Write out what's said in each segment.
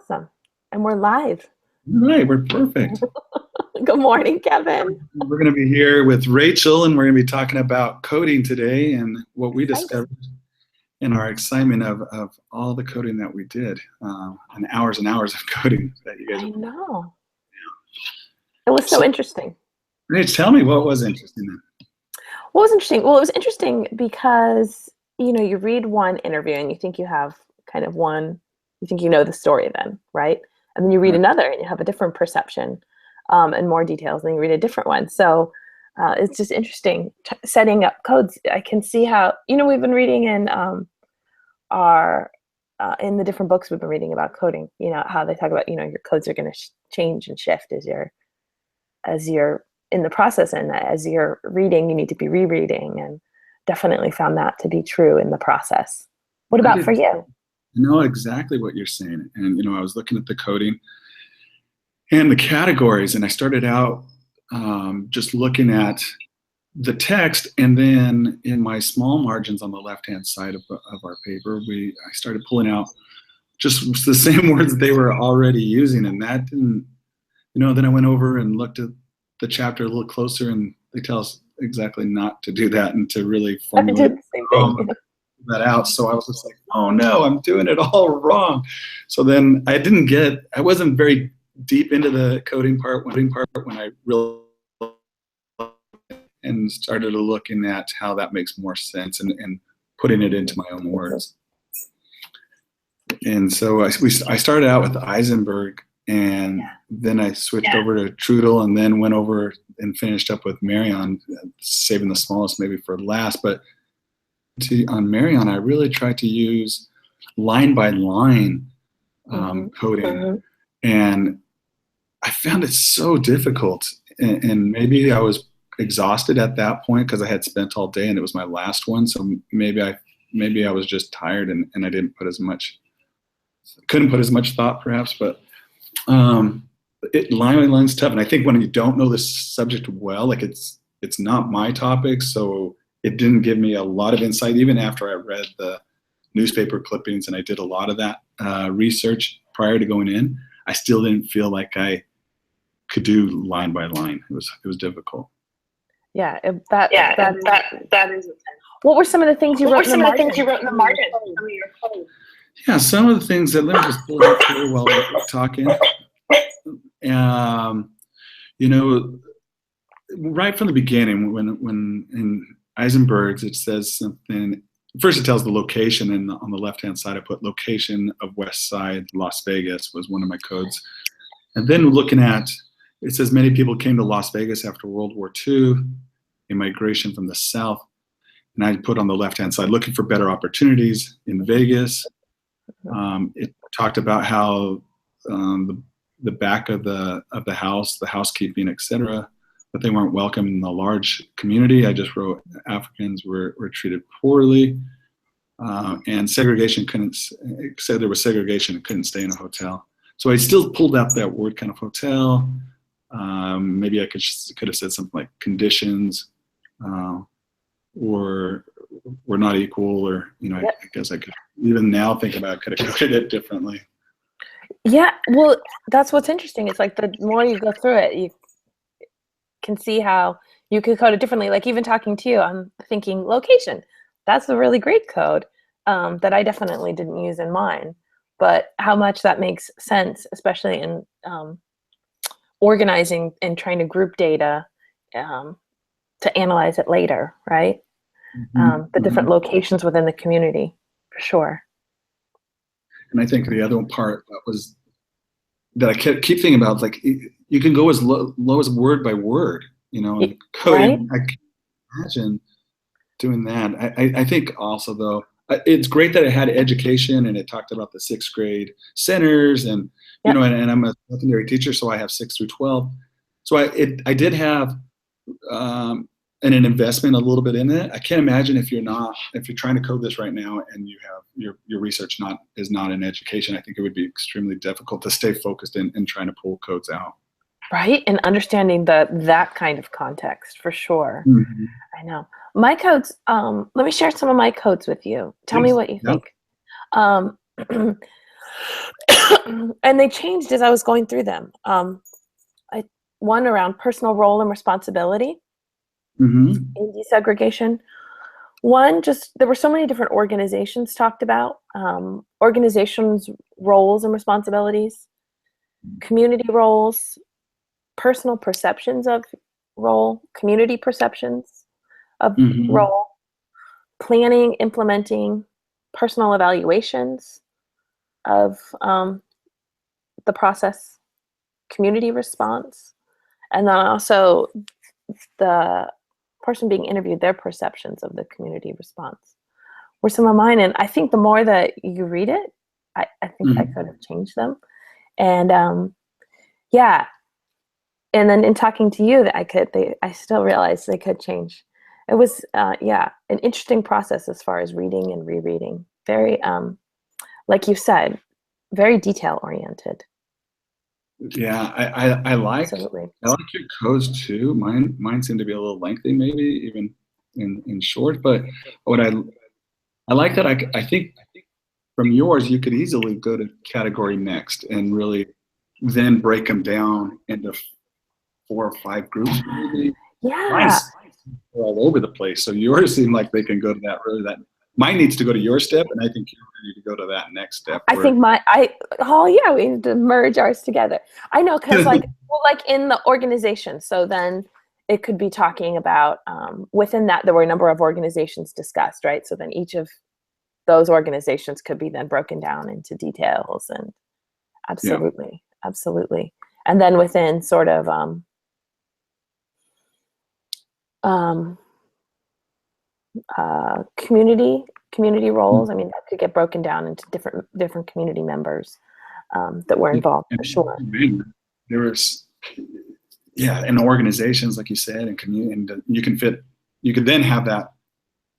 Awesome. And we're live. All right, we're perfect. Good morning, Kevin. We're going to be here with Rachel, and we're going to be talking about coding today and what we discovered in our excitement of all the coding that we did, and hours of coding that you guys. I know. It was so interesting. Rach, tell me what was interesting then. What was interesting? Well, it was interesting because, you read one interview and you think you have kind of one, you think you know the story then, right? And then you read another and you have a different perception and more details, and then you read a different one. So it's just interesting setting up codes. I can see how, we've been reading in in the different books we've been reading about coding, how they talk about, your codes are going to change and shift as you're in the process, and as you're reading, you need to be rereading, and definitely found that to be true in the process. What about for you? I know exactly what you're saying. And, I was looking at the coding and the categories, and I started out just looking at the text, and then in my small margins on the left-hand side of our paper, I started pulling out just the same words they were already using, and that didn't, then I went over and looked at the chapter a little closer, and they tell us exactly not to do that and to really formulate that out. So I was just like, oh no, I'm doing it all wrong. So then I wasn't very deep into the coding part when I really and started looking at how that makes more sense and putting it into my own words. And so I started out with Eisenberg, and then I switched over to Trudel, and then went over and finished up with Marion, saving the smallest maybe for last. But on Marion, I really tried to use line by line coding, and I found it so difficult. And maybe I was exhausted at that point because I had spent all day and it was my last one. So maybe I was just tired and I couldn't put as much thought perhaps, but line by line's tough. And I think when you don't know this subject well, like it's not my topic, so it didn't give me a lot of insight. Even after I read the newspaper clippings and I did a lot of that research prior to going in, I still didn't feel like I could do line by line. It was difficult. Yeah, that is. What were some of the things you wrote in the margin? Yeah, some of the things that, let me just pull it up here while we're talking. Right from the beginning, when in Eisenberg's, it says something. First, it tells the location, and on the left-hand side, I put location of West Side, Las Vegas was one of my codes. And then looking at, it says many people came to Las Vegas after World War II, immigration from the South. And I put on the left-hand side, looking for better opportunities in Vegas. It talked about how the back of the house, the housekeeping, etc., but they weren't welcome in the large community. I just wrote Africans were treated poorly, and segregation said there was segregation and couldn't stay in a hotel. So I still pulled out that word kind of hotel. Maybe I could have said something like conditions, or we're not equal, or I guess I could even now think about could have coded it differently. Yeah, well, that's what's interesting. It's like the more you go through it, you can see how you could code it differently. Like even talking to you, I'm thinking location. That's a really great code that I definitely didn't use in mine. But how much that makes sense, especially in organizing and trying to group data to analyze it later, right? The different locations within the community, for sure. And I think the other part that I keep thinking about, like you can go as low as word by word, and coding. Right? I can imagine doing that. I think also though, it's great that it had education and it talked about the 6th grade centers and and I'm a secondary teacher, so I have 6 through 12. So I did have an investment a little bit in it. I can't imagine if you're trying to code this right now and you have your research is not in education. I think it would be extremely difficult to stay focused in trying to pull codes out. Right, and understanding that kind of context for sure. I know. My codes, let me share some of my codes with you. Tell me what you think. And they changed as I was going through them. One around personal role and responsibility Mm-hmm. in desegregation. One, just there were so many different organizations talked about, organizations' roles and responsibilities, community roles, personal perceptions of role, community perceptions of Mm-hmm. role, planning, implementing, personal evaluations of the process, community response, and then also the person being interviewed, their perceptions of the community response were some of mine. And I think the more that you read it, I think I Mm-hmm. could have changed them. And yeah, and then in talking to you, that I still realized they could change. It was yeah, an interesting process as far as reading and rereading. Very like you said, very detail oriented. Yeah, I like Absolutely. your codes too. Mine seem to be a little lengthy, maybe even in short. But what I like that I think from yours you could easily go to category next and really then break them down into 4 or 5 groups maybe. Yeah, Mine's are all over the place. So yours seem like they can go to that. Mine needs to go to your step, and I think you need to go to that next step. I think oh yeah, we need to merge ours together. I know, because like, well, like in the organization, so then it could be talking about within that there were a number of organizations discussed, right? So then each of those organizations could be then broken down into details, and Yeah. absolutely, absolutely. And then within sort of um, community roles, I mean, that could get broken down into different community members that were involved, for sure. There was, yeah, in organizations, like you said, and community, and you could then have that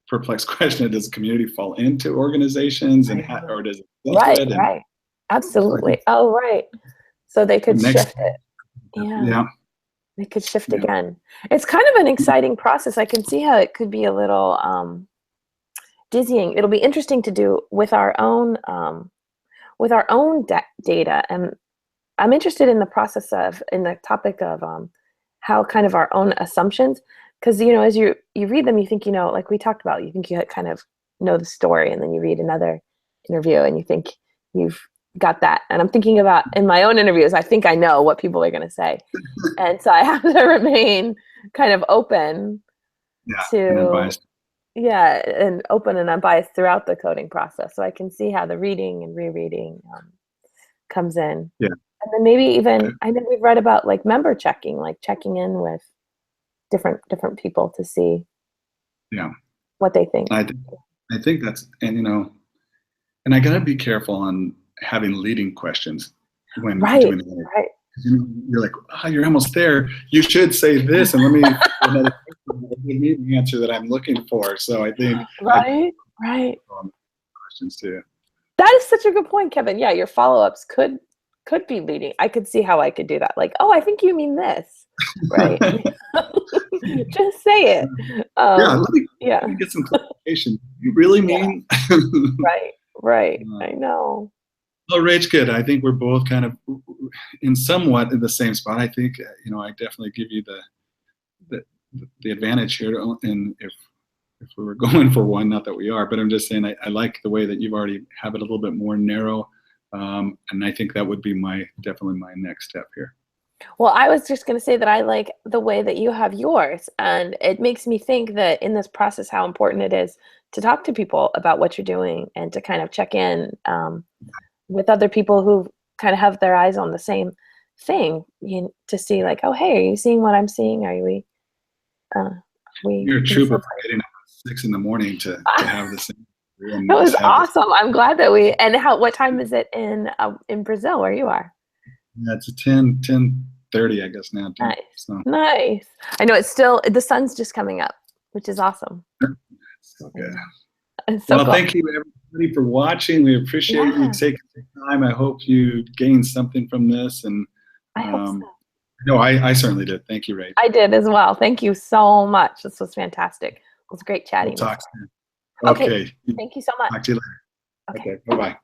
perplexed question: does the community fall into organizations, and or does it Right, separate? right, absolutely. So Oh, right. So they could next, shift it. Yeah, yeah, they could shift yeah, again. It's kind of an exciting process. I can see how it could be a little dizzying. It'll be interesting to do with our own data, and I'm interested in the process of in the topic of how kind of our own assumptions, because as you read them, you think like we talked about, you think you kind of know the story, and then you read another interview and you think you've got that. And I'm thinking about in my own interviews, I think I know what people are going to say, and so I have to remain kind of open yeah, and to unbiased. yeah, and open and unbiased throughout the coding process, so I can see how the reading and rereading comes in. Yeah, And then maybe even I know we've read about like member checking, like checking in with different people to see yeah. what they think. I think that's, and I gotta be careful on having leading questions when Right, doing the interview. right, You're like, you're almost there. You should say this, and let me another give me the answer that I'm looking for. So I think right. questions too. That is such a good point, Kevin. Yeah, your follow-ups could be leading. I could see how I could do that. Like, oh, I think you mean this, right? Just say it. Yeah, let me Yeah, get some clarification. You really mean? right. I know. Well, Rach, good. I think we're both kind of in somewhat in the same spot. I think I definitely give you the advantage here. And if we were going for one, not that we are, but I'm just saying I like the way that you've already have it a little bit more narrow, and I think that would be definitely my next step here. Well, I was just going to say that I like the way that you have yours, and it makes me think that in this process, how important it is to talk to people about what you're doing and to kind of check in with other people who kind of have their eyes on the same thing, to see like, oh, hey, are you seeing what I'm seeing? Are we? You're a trooper for getting up at 6 a.m. to have this. That was awesome. I'm glad that we. And what time is it in Brazil where you are? Yeah, it's a 10:30, I guess now. Nice, so. Nice. I know it's still the sun's just coming up, which is awesome. So good. So well, cool. Thank you everybody for watching. We appreciate you taking the time. I hope you gained something from this, and I hope so. No, I certainly did. Thank you, Ray. I did as well. Thank you so much. This was fantastic. It was great chatting. We'll talk soon. Okay. Thank you so much. Talk to you later. Okay. Bye-bye.